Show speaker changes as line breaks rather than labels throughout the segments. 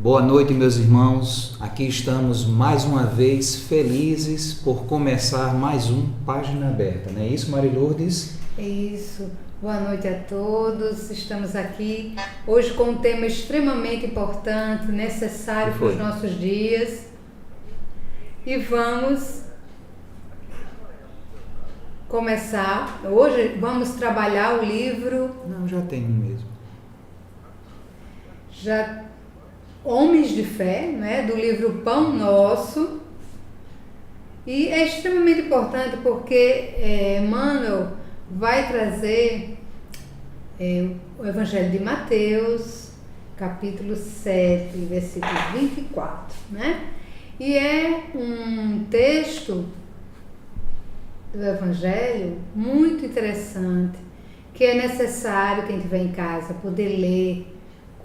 Boa noite, meus irmãos. Aqui estamos mais uma vez felizes por começar mais um Página Aberta. Não é isso, Maria Lourdes?
É isso. Boa noite a todos. Estamos aqui hoje com um tema extremamente importante, necessário para os nossos dias. E vamos começar. Hoje vamos trabalhar o livro...
Não, já tem um mesmo.
Homens de Fé, né, do livro Pão Nosso. E é extremamente importante porque Emmanuel vai trazer o Evangelho de Mateus, capítulo 7, versículo 24, né? E é um texto do Evangelho muito interessante, que é necessário quem estiver em casa poder ler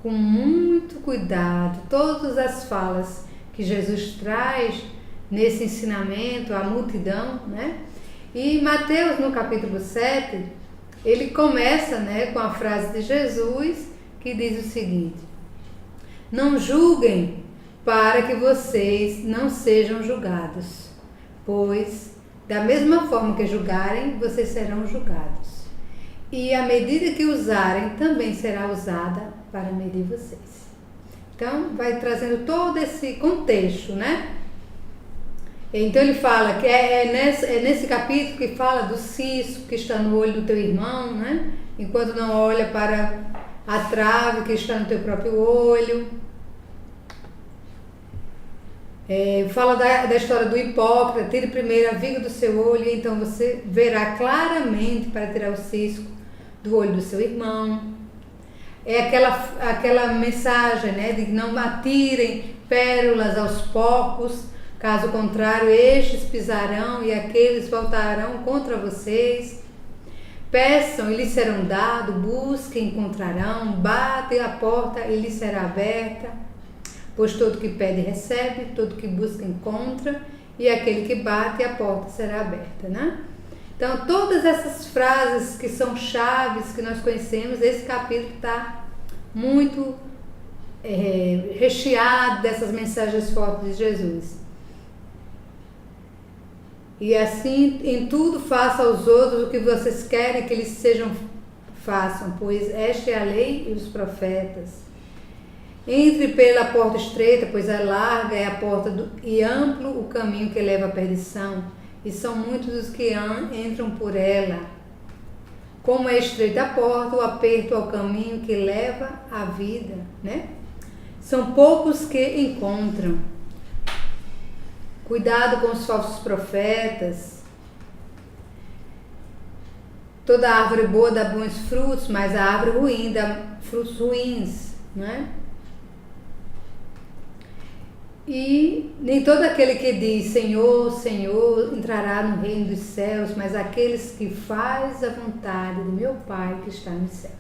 com muito cuidado todas as falas que Jesus traz nesse ensinamento à multidão, né? E Mateus, no capítulo 7, ele começa, né, com a frase de Jesus que diz o seguinte: não julguem para que vocês não sejam julgados, pois da mesma forma que julgarem, vocês serão julgados. E a medida que usarem também será usada para medir vocês. Então, vai trazendo todo esse contexto, né? Então, ele fala que é nesse capítulo que fala do cisco que está no olho do teu irmão, né? Enquanto não olha para a trave que está no teu próprio olho. Fala da história do hipócrita: tire primeiro a viga do seu olho, e então você verá claramente para tirar o cisco do olho do seu irmão. É aquela mensagem, né, de que não atirem pérolas aos porcos, caso contrário estes pisarão e aqueles voltarão contra vocês. Peçam e lhes serão dado, busquem e encontrarão, batem a porta e lhes será aberta, pois todo que pede recebe, todo que busca encontra, e aquele que bate a porta será aberta, né? Então, todas essas frases que são chaves, que nós conhecemos, esse capítulo está muito recheado dessas mensagens fortes de Jesus. E assim, em tudo, faça aos outros o que vocês querem que eles façam, pois esta é a lei e os profetas. Entre pela porta estreita, pois é larga é a porta e amplo o caminho que leva à perdição, e são muitos os que entram por ela. Como é estreita a porta, o aperto ao caminho que leva à vida, né? São poucos que encontram. Cuidado com os falsos profetas. Toda árvore boa dá bons frutos, mas a árvore ruim dá frutos ruins, né? E nem todo aquele que diz Senhor, Senhor entrará no reino dos céus, mas aqueles que faz a vontade do meu Pai que está nos céus.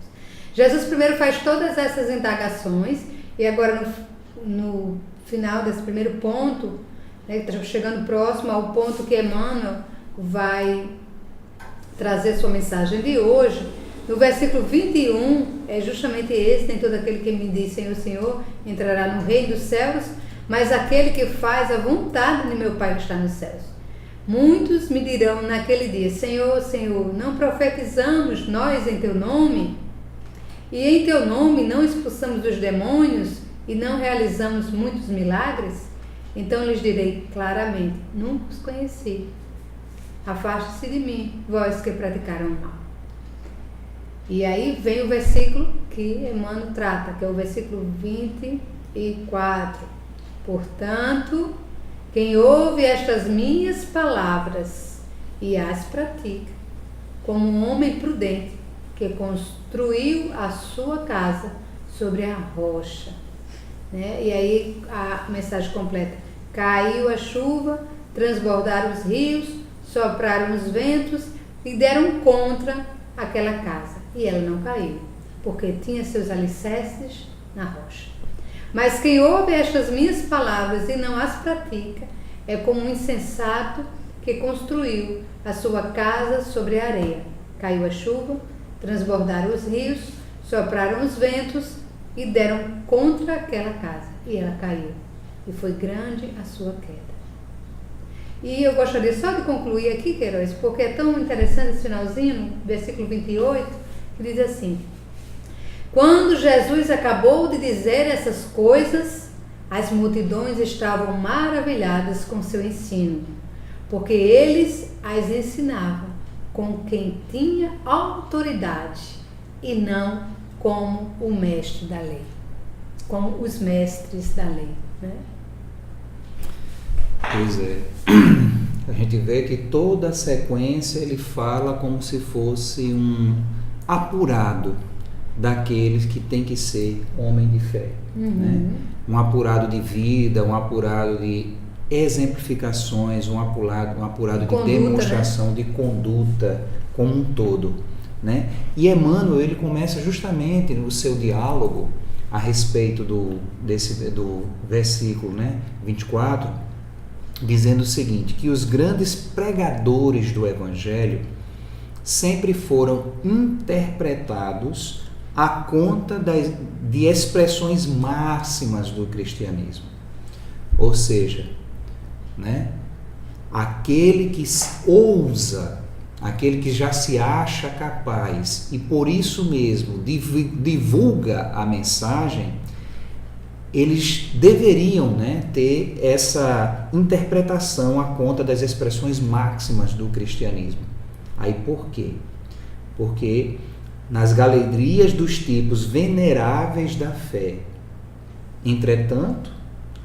Jesus primeiro faz todas essas indagações, e agora no final desse primeiro ponto, né, chegando próximo ao ponto que Emmanuel vai trazer sua mensagem de hoje, no versículo 21, é justamente esse: nem todo aquele que me diz Senhor, Senhor entrará no reino dos céus, mas aquele que faz a vontade de meu Pai que está nos céus. Muitos me dirão naquele dia: Senhor, Senhor, não profetizamos nós em teu nome? E em teu nome não expulsamos os demônios e não realizamos muitos milagres? Então lhes direi claramente: nunca os conheci. Afaste-se de mim, vós que praticaram o mal. E aí vem o versículo que Emmanuel trata, que é o versículo 24. Portanto, quem ouve estas minhas palavras e as pratica, como um homem prudente que construiu a sua casa sobre a rocha, né? E aí a mensagem completa: caiu a chuva, transbordaram os rios, sopraram os ventos e deram contra aquela casa, e ela não caiu, porque tinha seus alicerces na rocha. Mas quem ouve estas minhas palavras e não as pratica é como um insensato que construiu a sua casa sobre a areia. Caiu a chuva, transbordaram os rios, sopraram os ventos e deram contra aquela casa, e ela caiu, e foi grande a sua queda. E eu gostaria só de concluir aqui, Queiroz, porque é tão interessante esse finalzinho, versículo 28, que diz assim: quando Jesus acabou de dizer essas coisas, as multidões estavam maravilhadas com seu ensino, porque eles as ensinavam com quem tinha autoridade e não como o mestre da lei, como os mestres da lei, né?
Pois é. A gente vê que toda a sequência ele fala como se fosse um apurado daqueles que tem que ser homem de fé, né? Um apurado de vida, um apurado de exemplificações, um apurado de
conduta,
demonstração,
né?
de conduta como um todo, né? E Emmanuel, ele começa justamente no seu diálogo a respeito do versículo, né, 24, dizendo o seguinte, que os grandes pregadores do Evangelho sempre foram interpretados à conta de expressões máximas do cristianismo. Ou seja, né, aquele que ousa, aquele que já se acha capaz e por isso mesmo divulga a mensagem, eles deveriam, né, ter essa interpretação à conta das expressões máximas do cristianismo. Aí por quê? Porque nas galerias dos tipos veneráveis da fé, entretanto,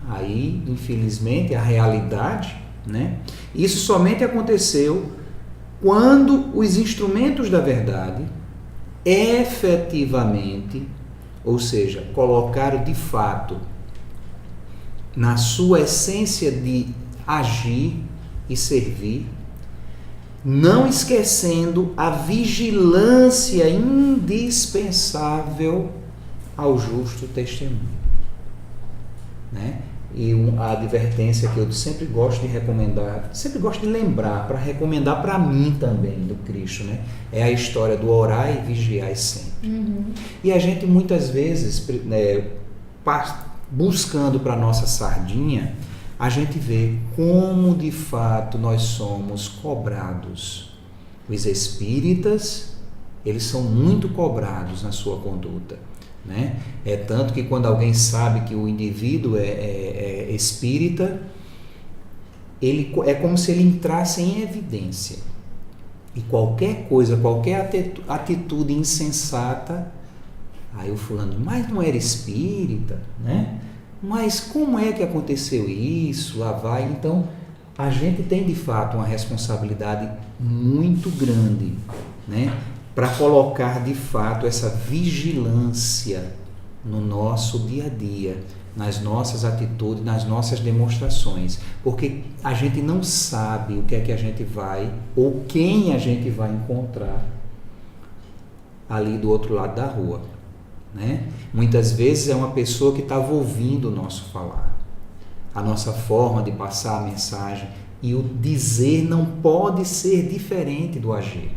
aí infelizmente a realidade, né, isso somente aconteceu quando os instrumentos da verdade efetivamente, ou seja, colocaram de fato na sua essência de agir e servir, não esquecendo a vigilância indispensável ao justo testemunho, né? E a advertência que eu sempre gosto de recomendar, sempre gosto de lembrar, para recomendar para mim também, do Cristo, né? É a história do orar e vigiar sempre. E a gente muitas vezes, né, buscando para a nossa sardinha, a gente vê como de fato nós somos cobrados. Os espíritas, eles são muito cobrados na sua conduta, né? É tanto que quando alguém sabe que o indivíduo é espírita, ele é como se ele entrasse em evidência. E qualquer coisa, qualquer atitude insensata, aí o fulano, mas não era espírita, né? Mas como é que aconteceu isso? Lá vai. Então, a gente tem de fato uma responsabilidade muito grande, né, para colocar de fato essa vigilância no nosso dia a dia, nas nossas atitudes, nas nossas demonstrações, porque a gente não sabe o que é que a gente vai ou quem a gente vai encontrar ali do outro lado da rua, né? Muitas vezes é uma pessoa que estava ouvindo o nosso falar, a nossa forma de passar a mensagem, e o dizer não pode ser diferente do agir.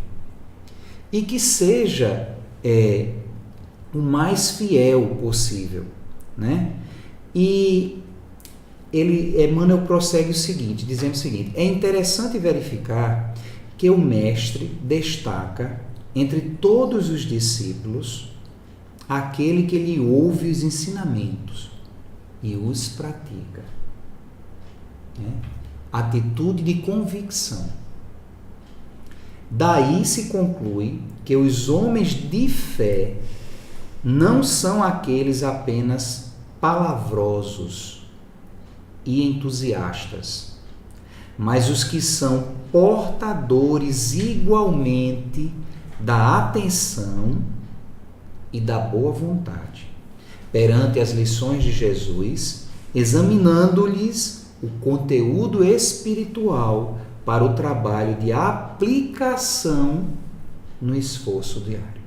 E que seja o mais fiel possível, né? E Emmanuel prossegue o seguinte, dizendo o seguinte: é interessante verificar que o mestre destaca entre todos os discípulos aquele que lhe ouve os ensinamentos e os pratica, né? Atitude de convicção. Daí se conclui que os homens de fé não são aqueles apenas palavrosos e entusiastas, mas os que são portadores igualmente da atenção e da boa vontade perante as lições de Jesus, examinando-lhes o conteúdo espiritual para o trabalho de aplicação no esforço diário.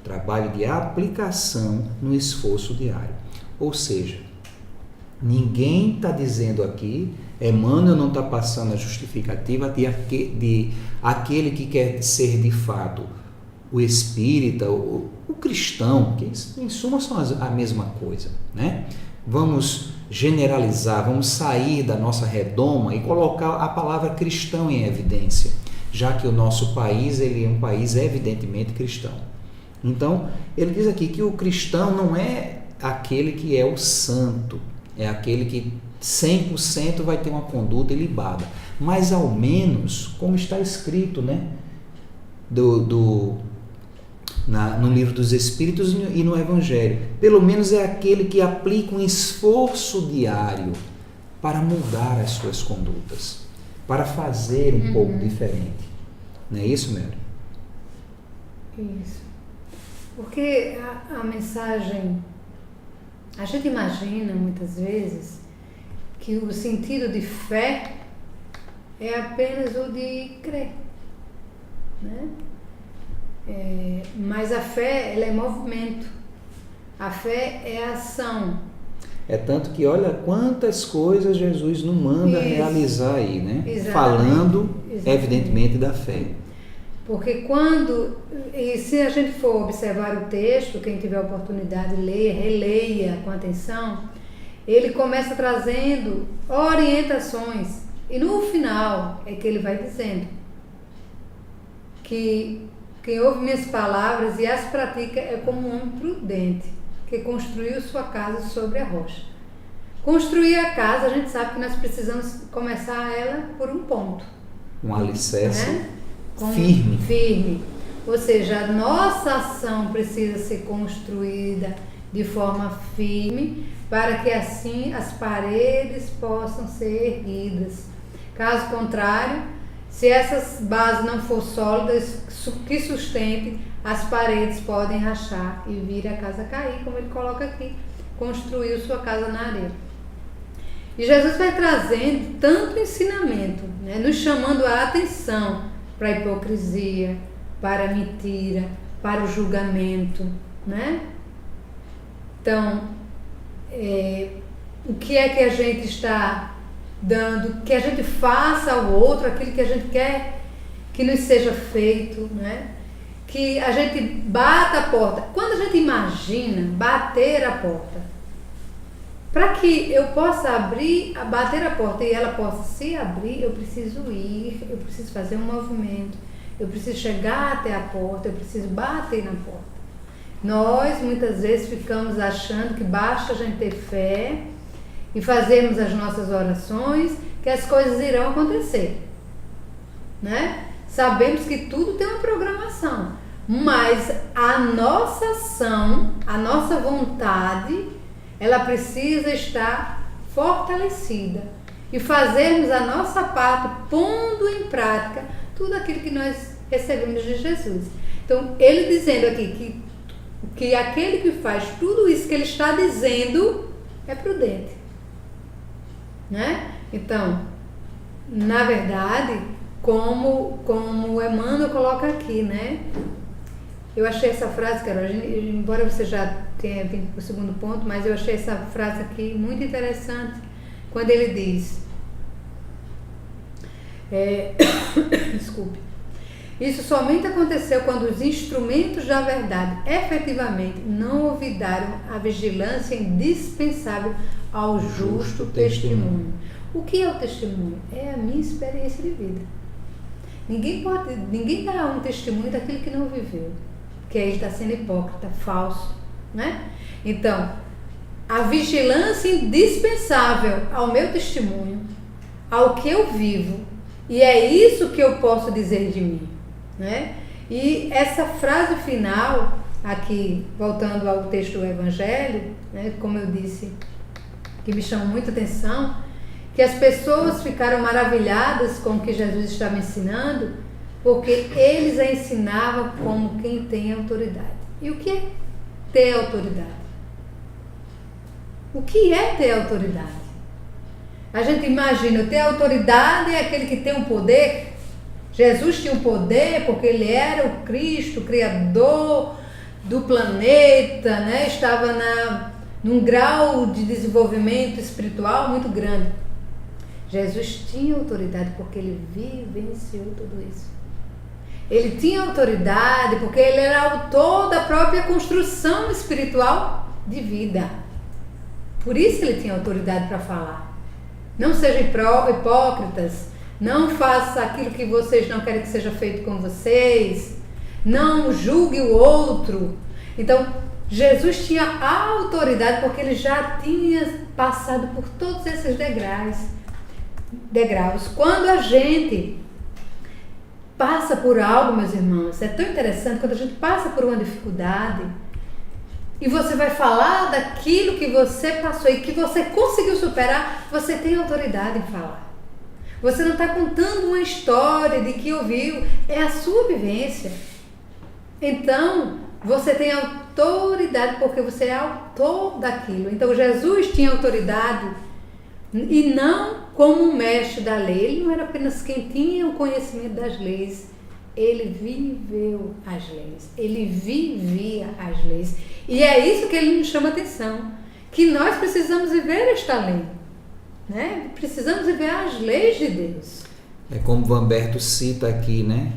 Trabalho de aplicação no esforço diário. Ou seja, ninguém está dizendo aqui, Emmanuel não está passando a justificativa de aquele que quer ser de fato o espírita, o cristão, que em suma são a mesma coisa, né? Vamos generalizar, vamos sair da nossa redoma e colocar a palavra cristão em evidência, já que o nosso país ele é um país evidentemente cristão. Então, ele diz aqui que o cristão não é aquele que é o santo, é aquele que 100% vai ter uma conduta ilibada, mas ao menos, como está escrito, né, no livro dos Espíritos e no Evangelho, pelo menos é aquele que aplica um esforço diário para mudar as suas condutas, para fazer um pouco diferente. Não é isso, Mary?
Isso. Porque a mensagem, a gente imagina muitas vezes que o sentido de fé é apenas o de crer, né? Mas a fé, ela é movimento, a fé é ação.
É tanto que olha quantas coisas Jesus nos manda realizar aí, né?
Exatamente.
Falando, evidentemente, da fé.
Porque e se a gente for observar o texto, quem tiver a oportunidade de ler, releia com atenção, ele começa trazendo orientações e no final é que ele vai dizendo que quem ouve minhas palavras e as pratica é como um homem prudente que construiu sua casa sobre a rocha. Construir a casa, a gente sabe que nós precisamos começar ela por um ponto.
Um alicerce,
né?
firme.
Ou seja, a nossa ação precisa ser construída de forma firme para que assim as paredes possam ser erguidas. Caso contrário, se essas bases não for sólidas, que sustentem, as paredes podem rachar e vir a casa cair, como ele coloca aqui, construiu sua casa na areia. E Jesus vai trazendo tanto ensinamento, né, nos chamando a atenção para a hipocrisia, para a mentira, para o julgamento, né? Então, o que é que a gente está dando, que a gente faça ao outro aquilo que a gente quer que nos seja feito, né? Que a gente bata a porta. Quando a gente imagina bater a porta, para que eu possa bater a porta e ela possa se abrir, eu preciso ir, eu preciso fazer um movimento, eu preciso chegar até a porta, eu preciso bater na porta. Nós, muitas vezes, ficamos achando que basta a gente ter fé e fazermos as nossas orações, que as coisas irão acontecer, né? Sabemos que tudo tem uma programação, mas a nossa ação, a nossa vontade, ela precisa estar fortalecida e fazermos a nossa parte, pondo em prática tudo aquilo que nós recebemos de Jesus. Então, ele dizendo aqui que aquele que faz tudo isso que ele está dizendo é prudente, né? Então, na verdade, como o Emmanuel coloca aqui, né? Eu achei essa frase, Carol, embora você já tenha vindo para o segundo ponto, mas eu achei essa frase aqui muito interessante, quando ele diz, desculpe, isso somente aconteceu quando os instrumentos da verdade efetivamente não olvidaram a vigilância indispensável ao justo testemunho. O que é o testemunho? É a minha experiência de vida. Ninguém dá um testemunho daquilo que não viveu, que aí está sendo hipócrita, falso, né? Então, a vigilância indispensável ao meu testemunho, ao que eu vivo, e é isso que eu posso dizer de mim, né? E essa frase final, aqui, voltando ao texto do Evangelho, né, como eu disse, que me chama muita atenção, que as pessoas ficaram maravilhadas com o que Jesus estava ensinando, porque eles a ensinavam como quem tem autoridade. E o que é ter autoridade? O que é ter autoridade? A gente imagina, ter autoridade é aquele que tem um poder. Jesus tinha um poder porque ele era o Cristo, o Criador do planeta, né? Estava num grau de desenvolvimento espiritual muito grande. Jesus tinha autoridade porque ele vivenciou tudo isso. Ele tinha autoridade porque ele era autor da própria construção espiritual de vida. Por isso ele tinha autoridade para falar. Não sejam hipócritas, não faça aquilo que vocês não querem que seja feito com vocês, não julgue o outro. Então, Jesus tinha autoridade porque ele já tinha passado por todos esses degraus. Quando a gente passa por algo, meus irmãos, é tão interessante, quando a gente passa por uma dificuldade e você vai falar daquilo que você passou e que você conseguiu superar, você tem autoridade em falar. Você não está contando uma história de que ouviu, é a sua vivência. Então, você tem autoridade porque você é autor daquilo. Então, Jesus tinha autoridade e não como um mestre da lei. Ele não era apenas quem tinha o conhecimento das leis. Ele viveu as leis. Ele vivia as leis. E é isso que ele nos chama a atenção. Que nós precisamos viver esta lei. Né? Precisamos viver as leis de Deus.
É como Vamberto cita aqui, né?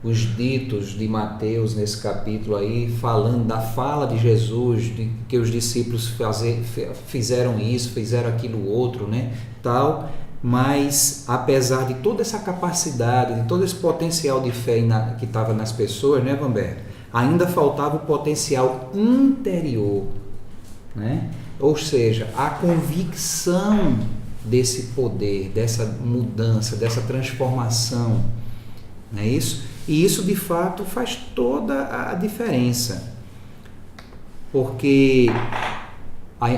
Os ditos de Mateus nesse capítulo aí, falando da fala de Jesus, de que os discípulos fizeram isso, fizeram aquilo outro, né? Tal, mas apesar de toda essa capacidade, de todo esse potencial de fé que estava nas pessoas, né, Vamberto? Ainda faltava o potencial interior, né? Ou seja, a convicção desse poder, dessa mudança, dessa transformação, não é isso? E isso de fato faz toda a diferença, porque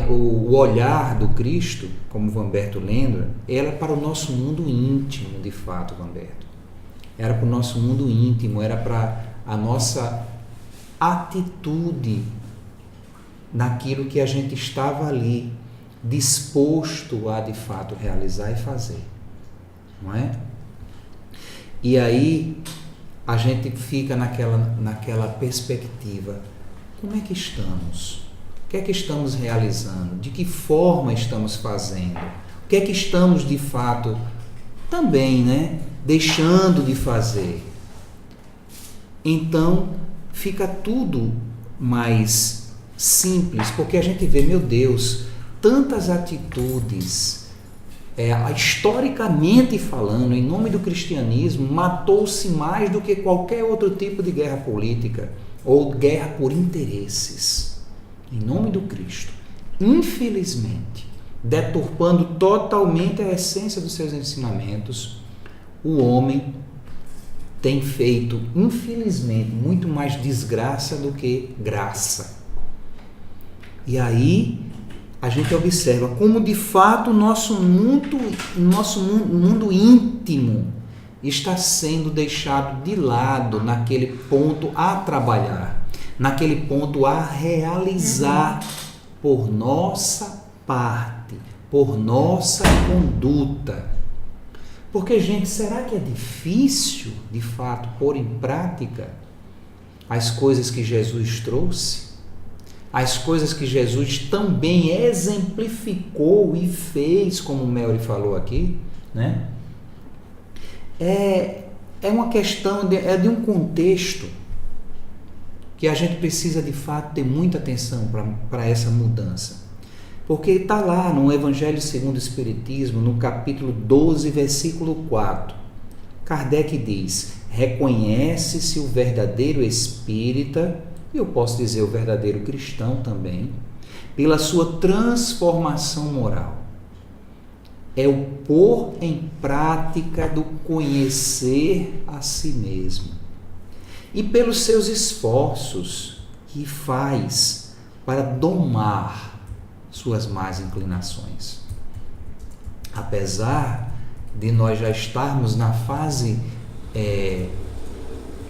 o olhar do Cristo, como Vamberto lembra, era para o nosso mundo íntimo, de fato, Vamberto. Era para o nosso mundo íntimo, era para a nossa atitude naquilo que a gente estava ali, disposto a de fato realizar e fazer, não é? E aí a gente fica naquela perspectiva, como é que estamos? O que é que estamos realizando? De que forma estamos fazendo? O que é que estamos de fato também, né, deixando de fazer? Então fica tudo mais simples, porque a gente vê, meu Deus, tantas atitudes, historicamente falando, em nome do cristianismo, matou-se mais do que qualquer outro tipo de guerra política ou guerra por interesses, em nome do Cristo. Infelizmente, deturpando totalmente a essência dos seus ensinamentos, o homem tem feito, infelizmente, muito mais desgraça do que graça. E aí a gente observa como de fato o nosso mundo íntimo está sendo deixado de lado naquele ponto a trabalhar, naquele ponto a realizar por nossa parte, por nossa conduta. Porque, gente, será que é difícil, de fato, pôr em prática as coisas que Jesus trouxe? As coisas que Jesus também exemplificou e fez, como o Melry falou aqui, né? É uma questão, de um contexto que a gente precisa, de fato, ter muita atenção para essa mudança. Porque está lá no Evangelho segundo o Espiritismo, no capítulo 12, versículo 4. Kardec diz: reconhece-se o verdadeiro espírita, e eu posso dizer o verdadeiro cristão também, pela sua transformação moral. É o pôr em prática do conhecer a si mesmo. E pelos seus esforços que faz para domar suas más inclinações. Apesar de nós já estarmos na fase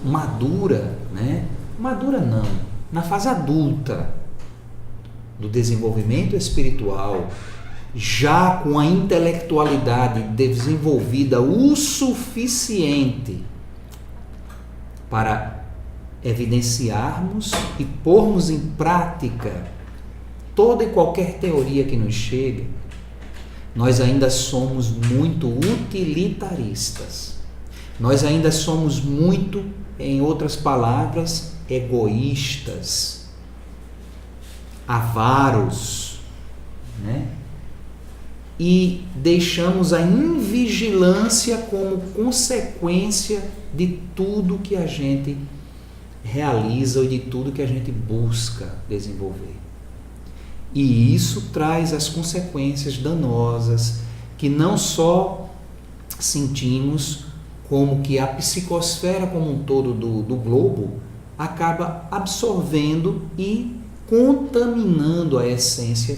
madura, né? Madura não, na fase adulta do desenvolvimento espiritual, já com a intelectualidade desenvolvida o suficiente para evidenciarmos e pormos em prática toda e qualquer teoria que nos chegue, nós ainda somos muito utilitaristas, nós ainda somos muito em outras palavras, egoístas, avaros, né? E deixamos a invigilância como consequência de tudo que a gente realiza ou de tudo que a gente busca desenvolver. E isso traz as consequências danosas que não só sentimos, como que a psicosfera como um todo do globo acaba absorvendo e contaminando a essência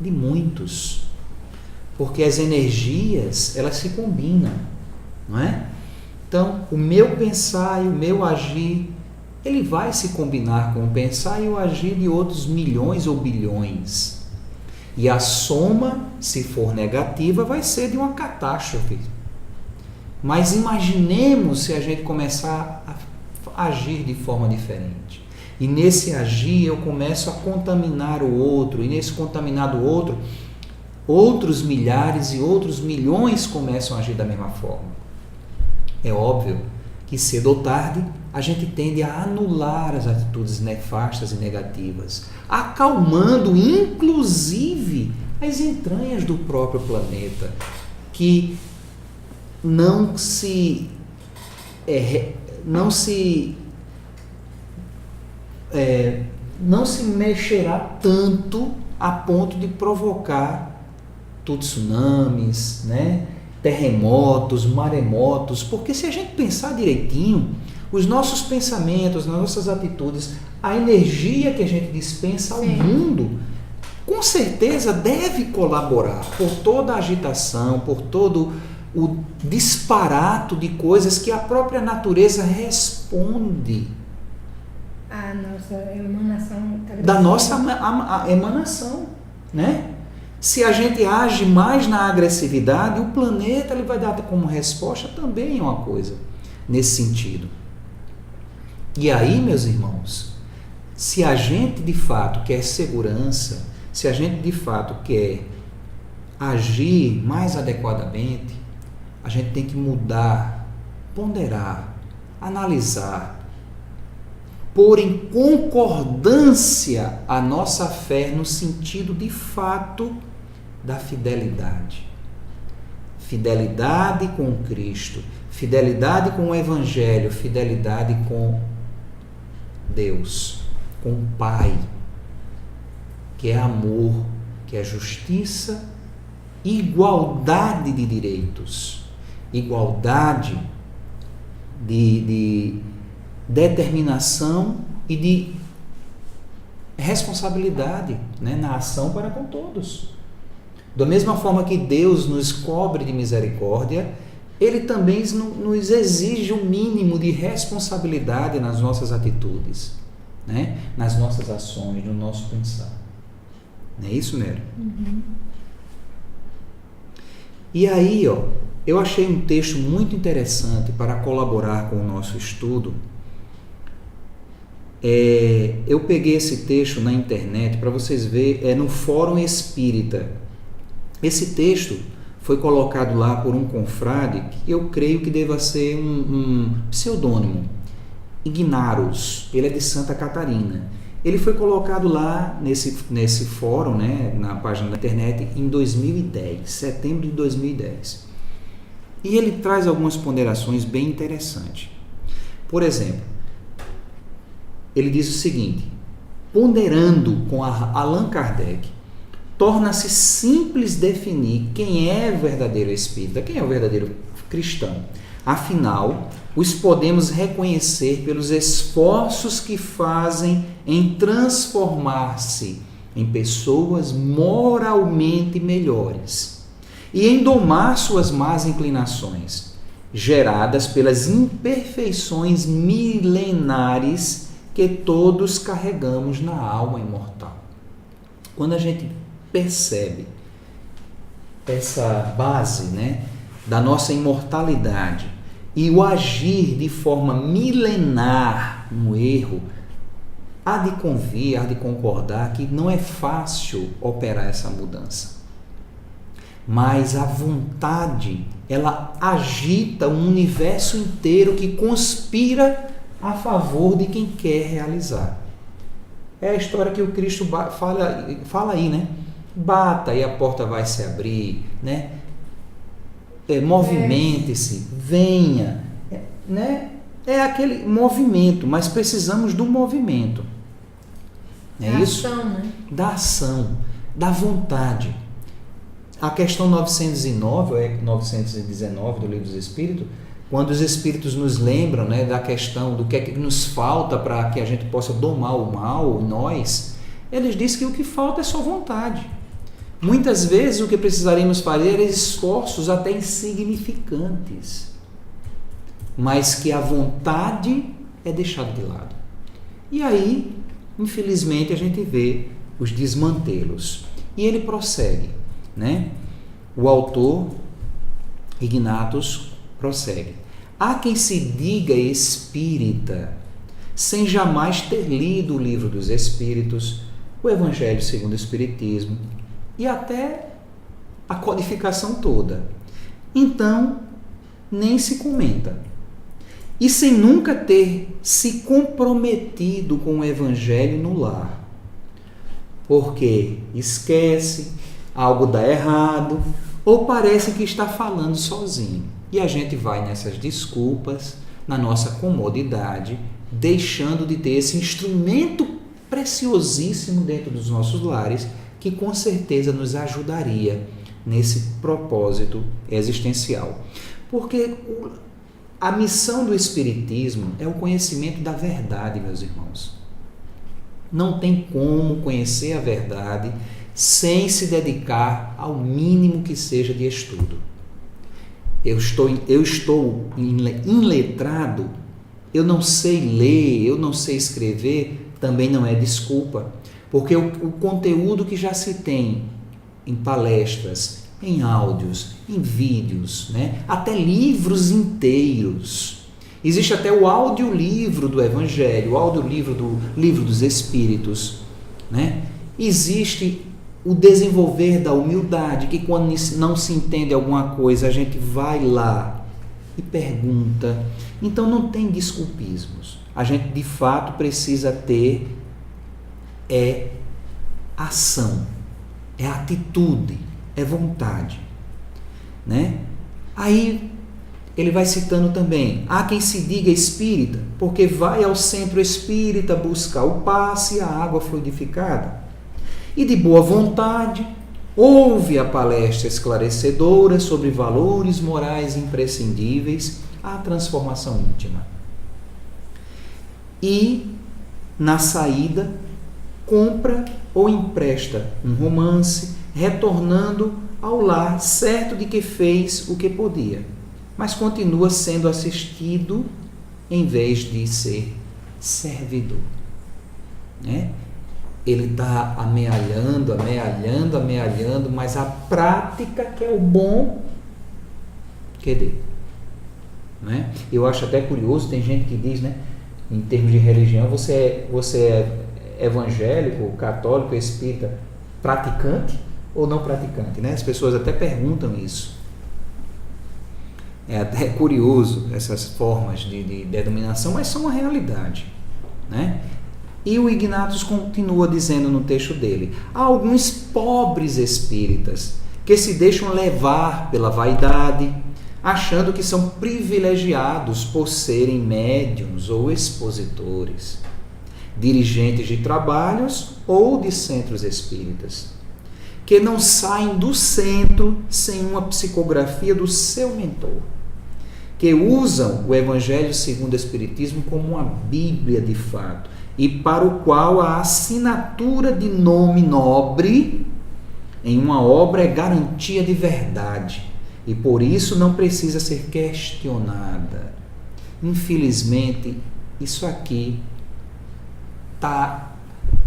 de muitos. Porque as energias, elas se combinam, não é? Então, o meu pensar e o meu agir, ele vai se combinar com o pensar e o agir de outros milhões ou bilhões. E a soma, se for negativa, vai ser de uma catástrofe. Mas imaginemos se a gente começar a agir de forma diferente. E nesse agir eu começo a contaminar o outro, e nesse contaminar do outro, outros milhares e outros milhões começam a agir da mesma forma. É óbvio que cedo ou tarde a gente tende a anular as atitudes nefastas e negativas, acalmando inclusive as entranhas do próprio planeta, que não se mexerá tanto a ponto de provocar tsunamis, né? Terremotos, maremotos, porque se a gente pensar direitinho, os nossos pensamentos, as nossas atitudes, a energia que a gente dispensa ao mundo, com certeza deve colaborar por toda a agitação, por todo o disparato de coisas que a própria natureza responde.
A nossa emanação.
Da nossa a emanação, né? Se a gente age mais na agressividade, o planeta ele vai dar como resposta também uma coisa nesse sentido. E aí, meus irmãos, se a gente de fato quer segurança, se a gente de fato quer agir mais adequadamente, a gente tem que mudar, ponderar, analisar, pôr em concordância a nossa fé no sentido de fato da fidelidade. Fidelidade com Cristo, fidelidade com o Evangelho, fidelidade com Deus, com o Pai, que é amor, que é justiça, igualdade de direitos, igualdade de determinação e de responsabilidade, né, na ação para com todos. Da mesma forma que Deus nos cobre de misericórdia, Ele também nos exige um mínimo de responsabilidade nas nossas atitudes, né, nas nossas ações, no nosso pensar. Não é isso, Nery?
Uhum.
E aí, eu achei um texto muito interessante para colaborar com o nosso estudo. Eu peguei esse texto na internet para vocês verem, no Fórum Espírita. Esse texto foi colocado lá por um confrade que eu creio que deva ser um pseudônimo, Ignarus. Ele é de Santa Catarina. Ele foi colocado lá nesse fórum, né, na página da internet, em 2010, setembro de 2010. E ele traz algumas ponderações bem interessantes. Por exemplo, ele diz o seguinte: ponderando com Allan Kardec, torna-se simples definir quem é o verdadeiro espírita, quem é o verdadeiro cristão. Afinal, os podemos reconhecer pelos esforços que fazem em transformar-se em pessoas moralmente melhores e em domar suas más inclinações, geradas pelas imperfeições milenares que todos carregamos na alma imortal. Quando a gente percebe essa base, né, da nossa imortalidade e o agir de forma milenar no erro, há de convir, há de concordar que não é fácil operar essa mudança. Mas a vontade, ela agita um universo inteiro que conspira a favor de quem quer realizar. É a história que o Cristo fala aí, né? Bata e a porta vai se abrir, né? Movimente-se, venha, né? É aquele movimento, mas precisamos do movimento. É isso?
Ação, né?
Da ação, da vontade. A questão 909, ou 919 do Livro dos Espíritos, quando os Espíritos nos lembram, né, da questão do que é que nos falta para que a gente possa domar o mal, nós, eles dizem que o que falta é só vontade. Muitas vezes o que precisaríamos fazer é esforços até insignificantes, mas que a vontade é deixada de lado. E aí, infelizmente, a gente vê os desmantelos. E ele prossegue, né? O autor, Ignatius, prossegue. Há quem se diga espírita, sem jamais ter lido o Livro dos Espíritos, o Evangelho segundo o Espiritismo e até a codificação toda. Então, nem se comenta. E sem nunca ter se comprometido com o Evangelho no lar. Porque esquece, algo dá errado, ou parece que está falando sozinho. E a gente vai nessas desculpas, na nossa comodidade, deixando de ter esse instrumento preciosíssimo dentro dos nossos lares, que com certeza nos ajudaria nesse propósito existencial. Porque a missão do Espiritismo é o conhecimento da verdade, meus irmãos. Não tem como conhecer a verdade sem se dedicar ao mínimo que seja de estudo. Eu estou iletrado, eu não sei ler, eu não sei escrever, também não é desculpa, porque o conteúdo que já se tem em palestras, em áudios, em vídeos, né? Até livros inteiros. Existe até o audiolivro do Evangelho, o audiolivro do Livro dos Espíritos, né? Existe o desenvolver da humildade, que quando não se entende alguma coisa, a gente vai lá e pergunta. Então não tem desculpismos. A gente de fato precisa ter ação, atitude, vontade, né? Aí ele vai citando também: há quem se diga espírita, porque vai ao centro espírita buscar o passe e a água fluidificada. E de boa vontade, ouve a palestra esclarecedora sobre valores morais imprescindíveis à transformação íntima. E, na saída, compra ou empresta um romance, retornando ao lar certo de que fez o que podia, mas continua sendo assistido em vez de ser servidor, né? Ele está amealhando, mas a prática que é o bom, cadê? Né? Eu acho até curioso, tem gente que diz, né, em termos de religião, você é evangélico, católico, espírita, praticante ou não praticante, né? As pessoas até perguntam isso. É até curioso essas formas de denominação, mas são uma realidade, né? E o Ignatius continua dizendo no texto dele: há alguns pobres espíritas que se deixam levar pela vaidade, achando que são privilegiados por serem médiuns ou expositores, dirigentes de trabalhos ou de centros espíritas, que não saem do centro sem uma psicografia do seu mentor, que usam o Evangelho segundo o Espiritismo como uma Bíblia de fato, e para o qual a assinatura de nome nobre em uma obra é garantia de verdade, e por isso não precisa ser questionada. Infelizmente, isso aqui está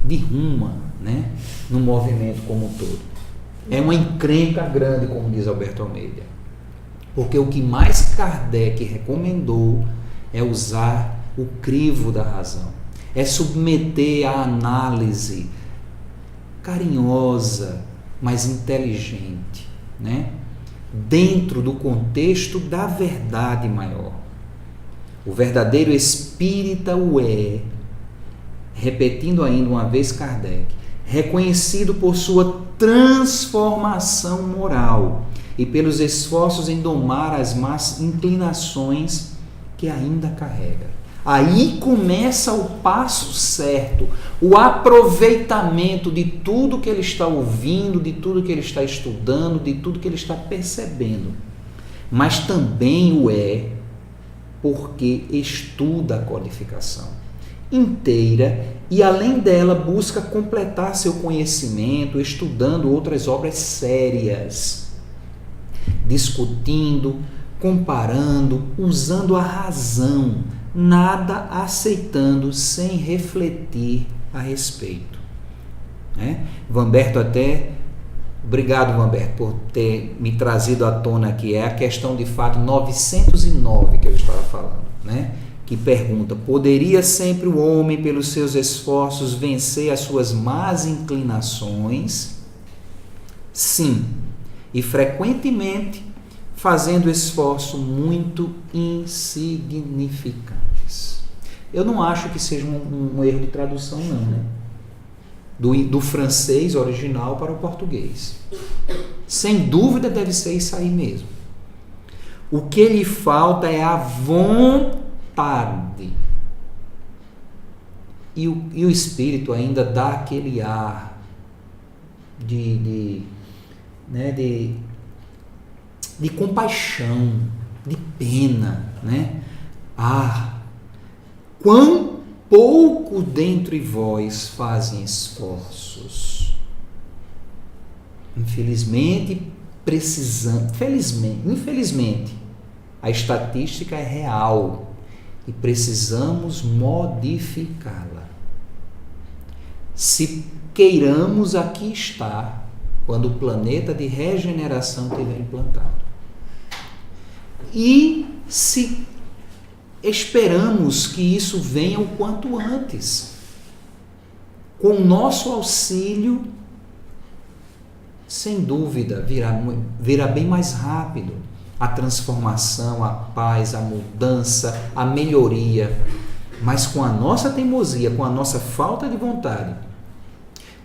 de ruma, né, no movimento como um todo. É uma encrenca grande, como diz Alberto Almeida, porque o que mais Kardec recomendou é usar o crivo da razão, é submeter a análise carinhosa, mas inteligente, né, dentro do contexto da verdade maior. O verdadeiro espírita o é, repetindo ainda uma vez Kardec, reconhecido por sua transformação moral e pelos esforços em domar as más inclinações que ainda carrega. Aí começa o passo certo, o aproveitamento de tudo que ele está ouvindo, de tudo que ele está estudando, de tudo que ele está percebendo. Mas também o é porque estuda a codificação inteira e, além dela, busca completar seu conhecimento estudando outras obras sérias, discutindo, comparando, usando a razão, nada aceitando sem refletir a respeito. Vamberto até, obrigado Vamberto por ter me trazido à tona aqui, é a questão de fato 909 que eu estava falando, que pergunta, poderia sempre o homem pelos seus esforços vencer as suas más inclinações? Sim, e frequentemente fazendo esforços muito insignificantes. Eu não acho que seja um erro de tradução, não, do francês original para o português. Sem dúvida deve ser isso aí mesmo. O que lhe falta é a vontade. E o Espírito ainda dá aquele ar de compaixão, de pena, quão pouco dentre vós fazem esforços. Infelizmente, a estatística é real e precisamos modificá-la. Se queiramos, aqui está, quando o planeta de regeneração estiver implantado. E se esperamos que isso venha o quanto antes, com o nosso auxílio, sem dúvida, virá bem mais rápido a transformação, a paz, a mudança, a melhoria. Mas com a nossa teimosia, com a nossa falta de vontade,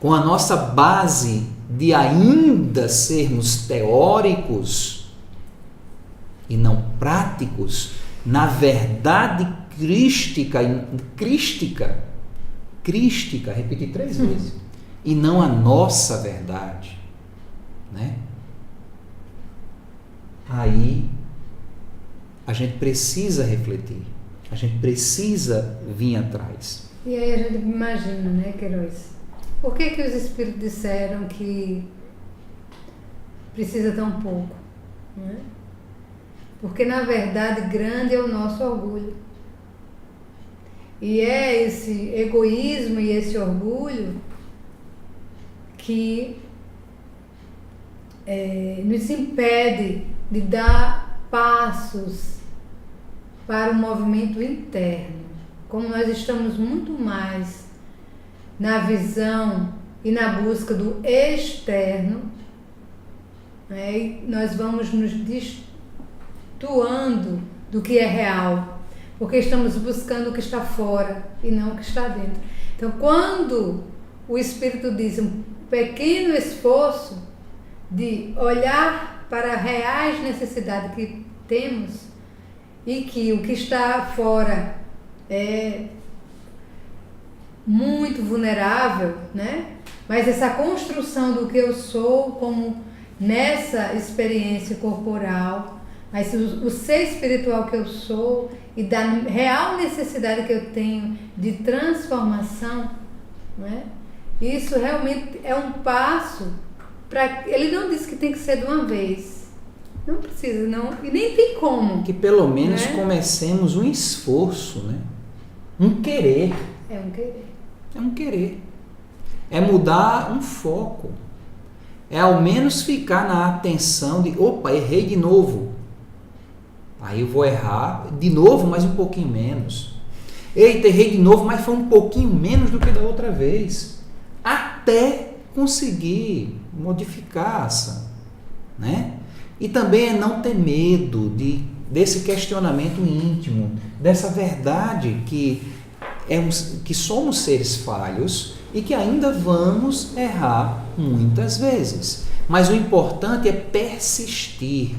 com a nossa base de ainda sermos teóricos e não práticos, na verdade crística, repeti 3 vezes, e não a nossa verdade, Aí a gente precisa refletir, a gente precisa vir atrás.
E aí a gente imagina, Queiroz, por que os espíritos disseram que precisa tão pouco? Porque, na verdade, grande é o nosso orgulho. E é esse egoísmo e esse orgulho que nos impede de dar passos para o movimento interno. Como nós estamos muito mais na visão e na busca do externo, nós vamos nos destoando do que é real, porque estamos buscando o que está fora e não o que está dentro. Então, quando o Espírito diz um pequeno esforço de olhar para as reais necessidades que temos e que o que está fora é muito vulnerável, mas essa construção do que eu sou como nessa experiência corporal, mas o ser espiritual que eu sou e da real necessidade que eu tenho de transformação, isso realmente é um passo para... Ele não disse que tem que ser de uma vez. Não precisa, não, e nem tem como.
Que pelo menos comecemos um esforço, um querer.
É um querer.
É um querer. É mudar um foco. É ao menos ficar na atenção de, opa, errei de novo. Aí eu vou errar de novo, mas um pouquinho menos. Eita, errei de novo, mas foi um pouquinho menos do que da outra vez. Até conseguir modificar essa, E também é não ter medo de desse questionamento íntimo, dessa verdade que somos seres falhos e que ainda vamos errar muitas vezes. Mas o importante é persistir,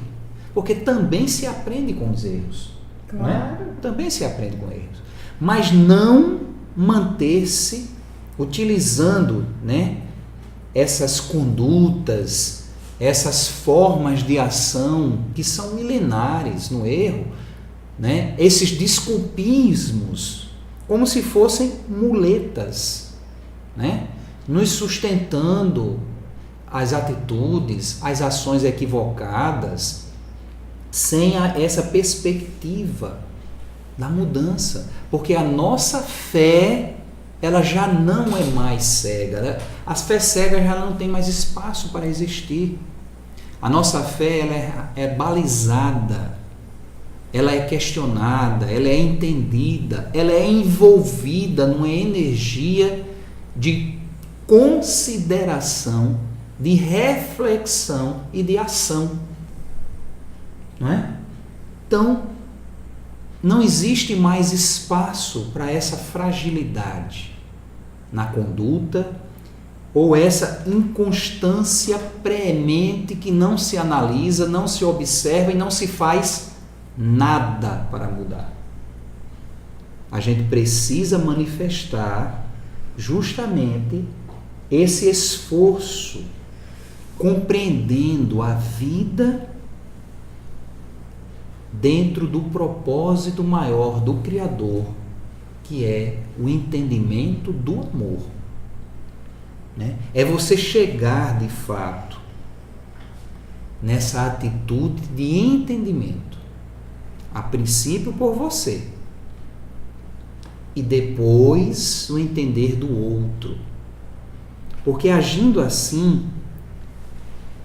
porque também se aprende com os erros.
Claro.
Não é? Também se aprende com erros. Mas não manter-se utilizando, né, essas condutas, essas formas de ação que são milenares no erro, né, esses desculpismos, como se fossem muletas, né, nos sustentando as atitudes, as ações equivocadas, sem essa perspectiva da mudança, porque a nossa fé, ela já não é mais cega, né? A fé cega já não tem mais espaço para existir. A nossa fé, ela é balizada, ela é questionada, ela é entendida, ela é envolvida numa energia de consideração, de reflexão e de ação, não é? Então, não existe mais espaço para essa fragilidade na conduta ou essa inconstância premente que não se analisa, não se observa e não se faz nada para mudar. A gente precisa manifestar justamente esse esforço, compreendendo a vida dentro do propósito maior do Criador, que é o entendimento do amor. Né? É você chegar de fato nessa atitude de entendimento, a princípio por você, e depois o entender do outro. Porque agindo assim,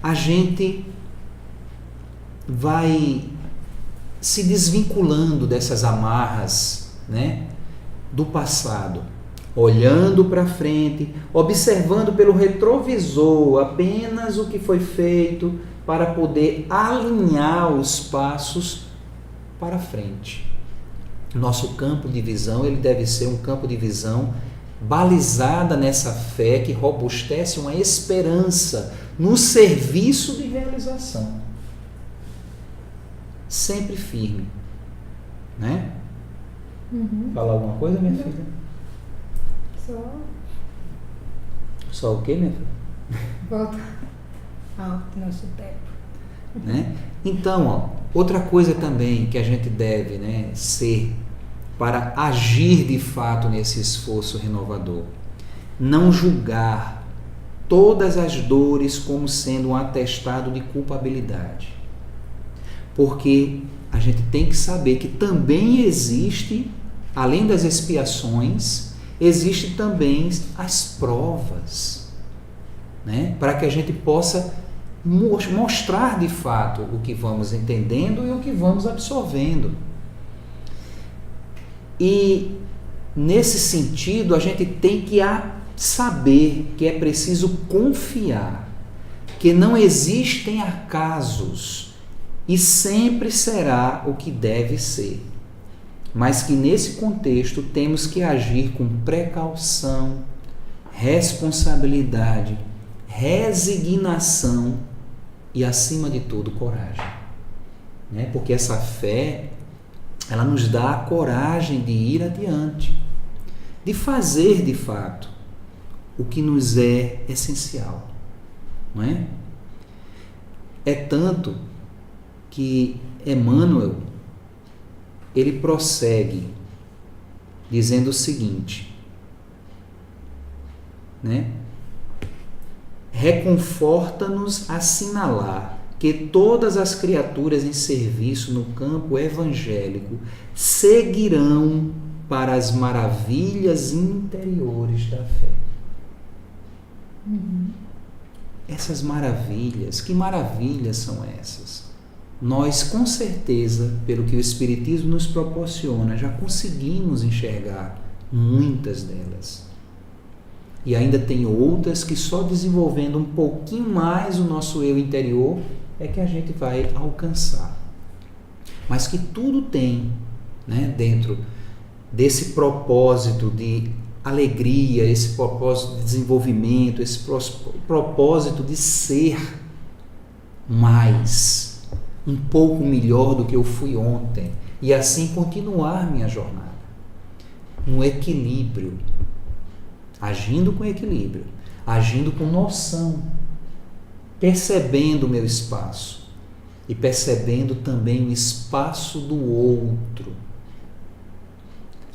a gente vai se desvinculando dessas amarras, né, do passado, olhando para frente, observando pelo retrovisor apenas o que foi feito para poder alinhar os passos para frente. Nosso campo de visão, ele deve ser um campo de visão balizada nessa fé que robustece uma esperança no serviço de realização. Sempre firme, né? Falar alguma coisa, minha filha? Só o quê, minha filha?
Volta ao nosso tempo.
Né? Então, outra coisa também que a gente deve, né, ser para agir de fato nesse esforço renovador, não julgar todas as dores como sendo um atestado de culpabilidade. Porque a gente tem que saber que também existe, além das expiações, existe também as provas, né? Para que a gente possa mostrar de fato o que vamos entendendo e o que vamos absorvendo. E nesse sentido a gente tem que saber que é preciso confiar, que não existem acasos, e sempre será o que deve ser, mas que nesse contexto temos que agir com precaução, responsabilidade, resignação e, acima de tudo, coragem, né? Porque essa fé, ela nos dá a coragem de ir adiante, de fazer de fato o que nos é essencial, não é? É tanto que Emmanuel, ele prossegue dizendo o seguinte, né? Reconforta-nos assinalar que todas as criaturas em serviço no campo evangélico seguirão para as maravilhas interiores da fé. Essas maravilhas, que maravilhas são essas? Nós, com certeza, pelo que o Espiritismo nos proporciona, já conseguimos enxergar muitas delas. E ainda tem outras que só desenvolvendo um pouquinho mais o nosso eu interior é que a gente vai alcançar. mas que tudo tem, né, dentro desse propósito de alegria, esse propósito de desenvolvimento, esse propósito de ser mais, um pouco melhor do que eu fui ontem, e assim continuar minha jornada no equilíbrio, agindo com equilíbrio, agindo com noção, percebendo o meu espaço e percebendo também o espaço do outro,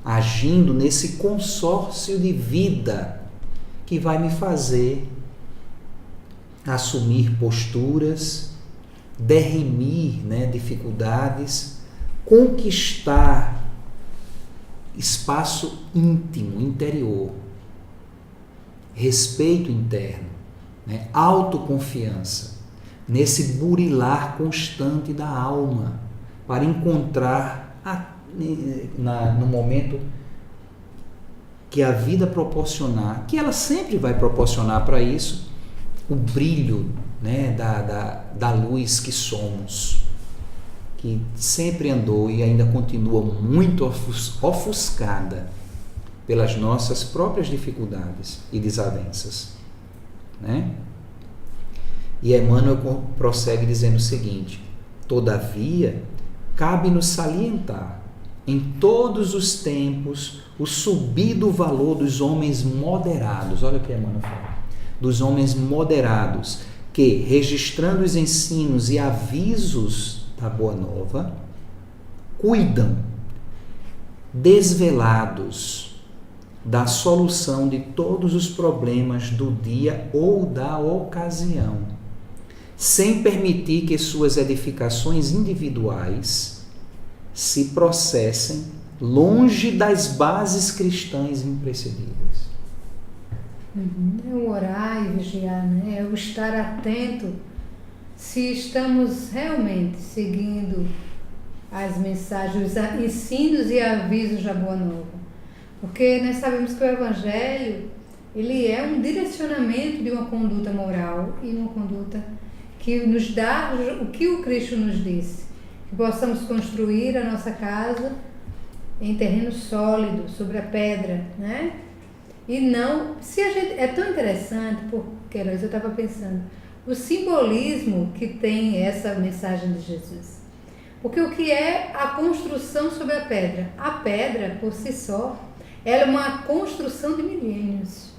agindo nesse consórcio de vida que vai me fazer assumir posturas, derrimir, né, dificuldades, conquistar espaço íntimo, interior, respeito interno, né, autoconfiança, nesse burilar constante da alma, para encontrar no momento que a vida proporcionar, que ela sempre vai proporcionar para isso, o brilho, né, da luz que somos, que sempre andou e ainda continua muito ofuscada pelas nossas próprias dificuldades e desavenças, né? E Emmanuel prossegue dizendo o seguinte: todavia, cabe-nos salientar em todos os tempos o subido valor dos homens moderados. Olha o que Emmanuel fala. Dos homens moderados, que, registrando os ensinos e avisos da Boa Nova, cuidam, desvelados, da solução de todos os problemas do dia ou da ocasião, sem permitir que suas edificações individuais se processem longe das bases cristãs imprescindíveis.
É o orar e vigiar, né? É o estar atento se estamos realmente seguindo as mensagens, os ensinos e avisos da Boa Nova. Porque nós sabemos que o Evangelho, ele é um direcionamento de uma conduta moral e uma conduta que nos dá o que o Cristo nos disse, que possamos construir a nossa casa em terreno sólido, sobre a pedra, né? E não, se a gente, é tão interessante, porque eu estava pensando, o simbolismo que tem essa mensagem de Jesus. Porque o que é a construção sobre a pedra? A pedra, por si só, ela é uma construção de milênios,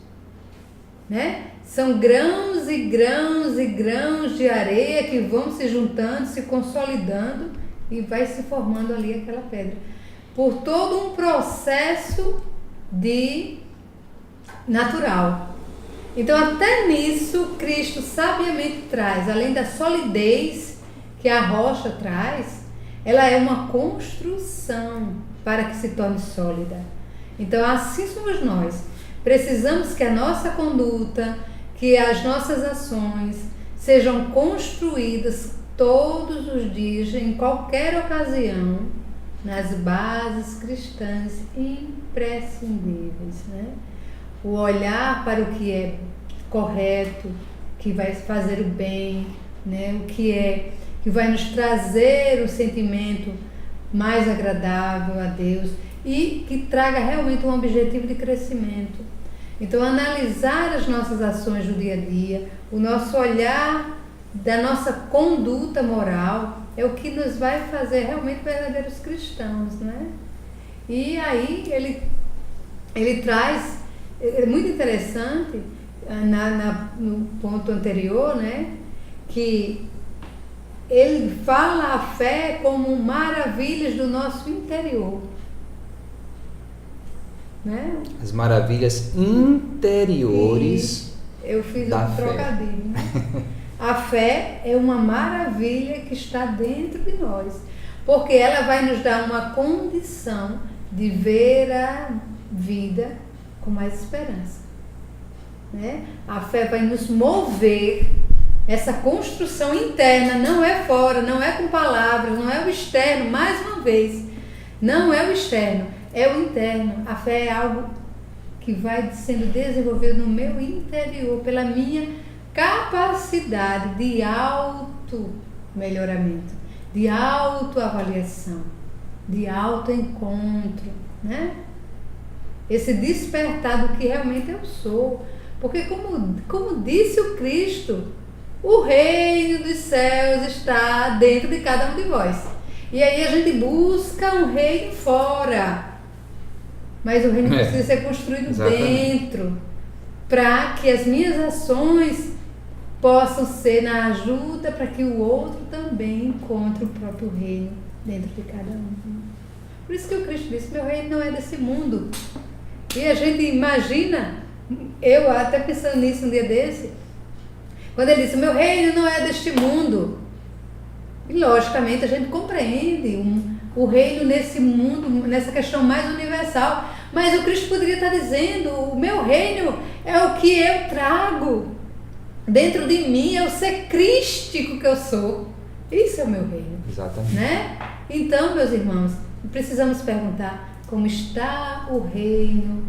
né? São grãos e grãos e grãos de areia que vão se juntando, se consolidando e vai se formando ali aquela pedra. Por todo um processo natural. Então, até nisso, Cristo sabiamente traz, além da solidez que a rocha traz, ela é uma construção para que se torne sólida. Então, assim somos nós. Precisamos que a nossa conduta, que as nossas ações sejam construídas todos os dias, em qualquer ocasião, nas bases cristãs imprescindíveis, né? O olhar para o que é correto, que vai fazer o bem, né? O que vai nos trazer o sentimento mais agradável a Deus e que traga realmente um objetivo de crescimento. Então, analisar as nossas ações do dia a dia, o nosso olhar da nossa conduta moral é o que nos vai fazer realmente verdadeiros cristãos, né? E aí ele traz, é muito interessante no ponto anterior, né? Que ele fala a fé como maravilhas do nosso interior, né?
As maravilhas interiores.
Eu fiz
da
um
fé.
trocadilho, né? A fé é uma maravilha que está dentro de nós, porque ela vai nos dar uma condição de ver a vida com mais esperança, né? A fé vai nos mover, essa construção interna, não é fora, não é com palavras, não é o externo, mais uma vez, não é o externo, é o interno. A fé é algo que vai sendo desenvolvido no meu interior, pela minha capacidade de auto-melhoramento. de autoavaliação, de autoencontro, né? Esse despertar do que realmente eu sou. Porque como disse o Cristo, o reino dos céus está dentro de cada um de vós. E aí a gente busca um reino fora. Mas o reino precisa ser construído dentro. Para que as minhas ações possam ser na ajuda para que o outro também encontre o próprio reino dentro de cada um. Por isso que o Cristo disse, meu reino não é desse mundo. E a gente imagina, eu até pensando nisso um dia desse, quando ele disse, meu reino não é deste mundo. E logicamente a gente compreende o reino nesse mundo, nessa questão mais universal. Mas o Cristo poderia estar dizendo, o meu reino é o que eu trago dentro de mim, é o ser crístico que eu sou. Isso é o meu reino.
Exatamente.
Né? Então, meus irmãos, precisamos perguntar como está o reino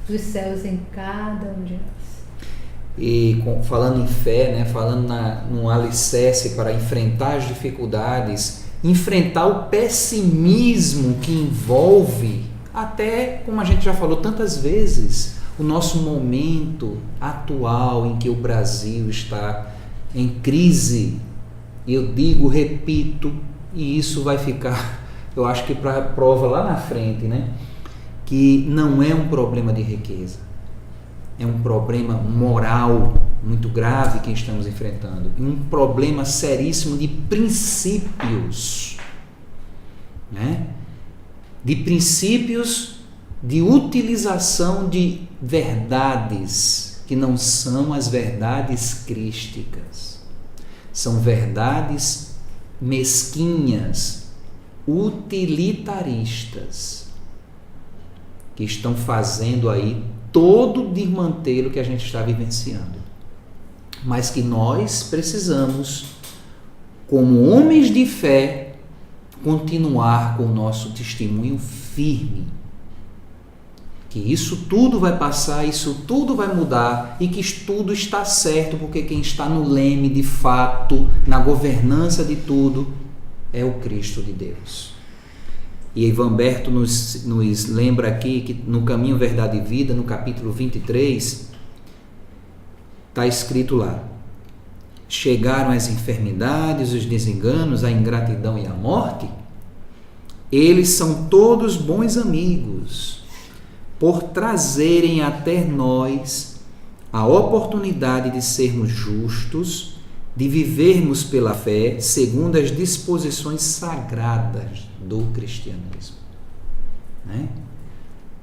dos céus em cada um de nós.
E falando em fé, né, falando num alicerce para enfrentar as dificuldades, enfrentar o pessimismo que envolve, até como a gente já falou tantas vezes, o nosso momento atual em que o Brasil está em crise. E eu digo, repito, e isso vai ficar, eu acho que para a prova lá na frente, né? Que não é um problema de riqueza, é um problema moral muito grave que estamos enfrentando, um problema seríssimo de princípios, né? De princípios de utilização de verdades que não são as verdades crísticas, são verdades mesquinhas, utilitaristas, que estão fazendo aí todo o desmantelo que a gente está vivenciando. Mas que nós precisamos, como homens de fé, continuar com o nosso testemunho firme. Que isso tudo vai passar, isso tudo vai mudar e que tudo está certo, porque quem está no leme de fato, na governança de tudo, é o Cristo de Deus. E Ivan Berto nos lembra aqui que no Caminho, Verdade e Vida, no capítulo 23, está escrito lá: chegaram as enfermidades, os desenganos, a ingratidão e a morte. Eles são todos bons amigos, por trazerem até nós a oportunidade de sermos justos, de vivermos pela fé segundo as disposições sagradas do cristianismo. Né?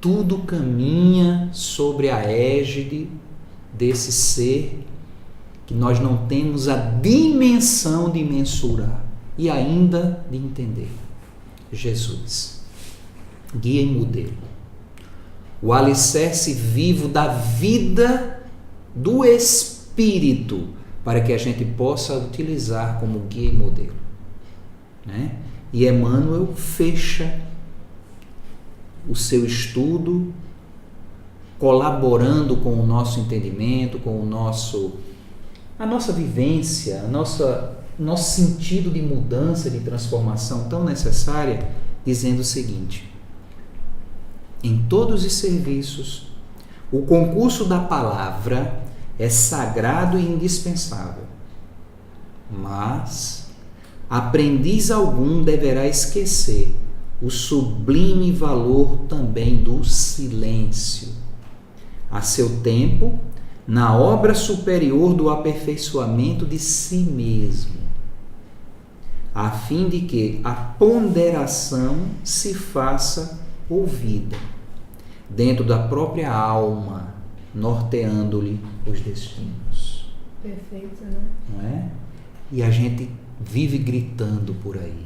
Tudo caminha sobre a égide desse ser que nós não temos a dimensão de mensurar e ainda de entender. Jesus, guia e modelo, o alicerce vivo da vida do Espírito, para que a gente possa utilizar como guia e modelo. Né? E Emmanuel fecha o seu estudo colaborando com o nosso entendimento, com a nossa vivência, nosso sentido de mudança, de transformação tão necessária, dizendo o seguinte: em todos os serviços, o concurso da palavra é sagrado e indispensável, mas aprendiz algum deverá esquecer o sublime valor também do silêncio, a seu tempo, na obra superior do aperfeiçoamento de si mesmo, a fim de que a ponderação se faça ouvida dentro da própria alma, norteando-lhe os destinos.
Perfeito, né?
Não é? E a gente vive gritando por aí.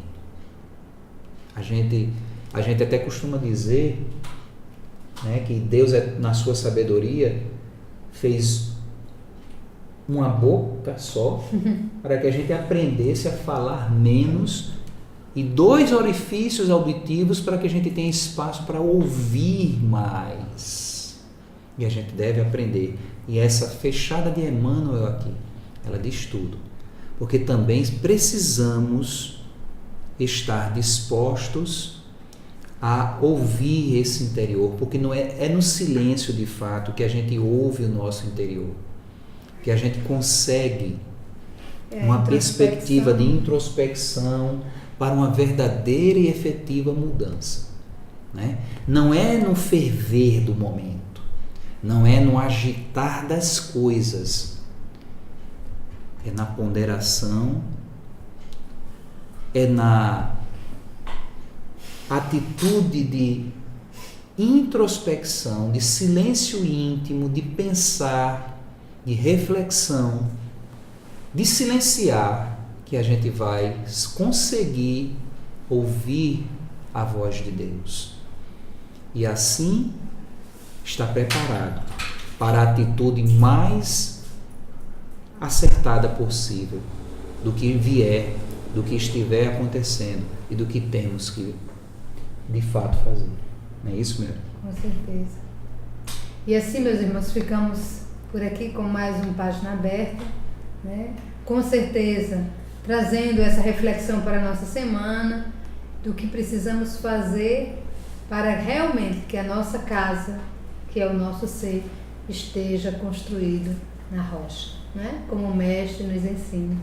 A gente até costuma dizer, né, que Deus, na sua sabedoria, fez uma boca só para que a gente aprendesse a falar menos e 2 orifícios auditivos para que a gente tenha espaço para ouvir mais. E a gente deve aprender. E essa fechada de Emmanuel aqui, ela diz tudo. Porque também precisamos estar dispostos a ouvir esse interior, porque não é no silêncio de fato que a gente ouve o nosso interior, que a gente consegue uma perspectiva de introspecção para uma verdadeira e efetiva mudança, né? Não é no ferver do momento, não é no agitar das coisas, é na ponderação, é na atitude de introspecção, de silêncio íntimo, de pensar, de reflexão, de silenciar, que a gente vai conseguir ouvir a voz de Deus. E assim estar preparado para a atitude mais acertada possível do que vier, do que estiver acontecendo e do que temos que de fato fazer. Não é isso mesmo?
Com certeza. E assim, meus irmãos, ficamos por aqui com mais uma página aberta, né? Com certeza, trazendo essa reflexão para a nossa semana, do que precisamos fazer para realmente que a nossa casa, que é o nosso ser, esteja construído na rocha, né? Como o Mestre nos ensina.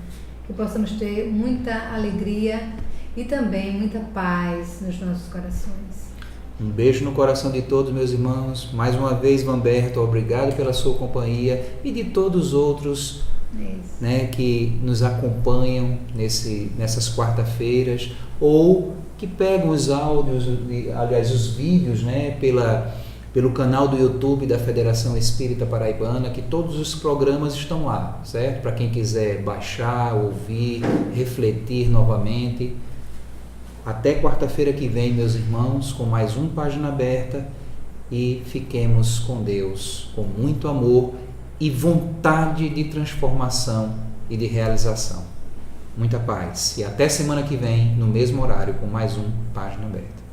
Que possamos ter muita alegria e também muita paz nos nossos corações.
Um beijo no coração de todos, meus irmãos. Mais uma vez, Vanberto, obrigado pela sua companhia e de todos os outros, né, que nos acompanham nessas quarta-feiras ou que pegam os áudios, aliás, os vídeos, né, pelo canal do YouTube da Federação Espírita Paraibana, que todos os programas estão lá, certo? Para quem quiser baixar, ouvir, refletir novamente. Até quarta-feira que vem, meus irmãos, com mais uma página aberta, e fiquemos com Deus, com muito amor e vontade de transformação e de realização. Muita paz. E até semana que vem, no mesmo horário, com mais uma página aberta.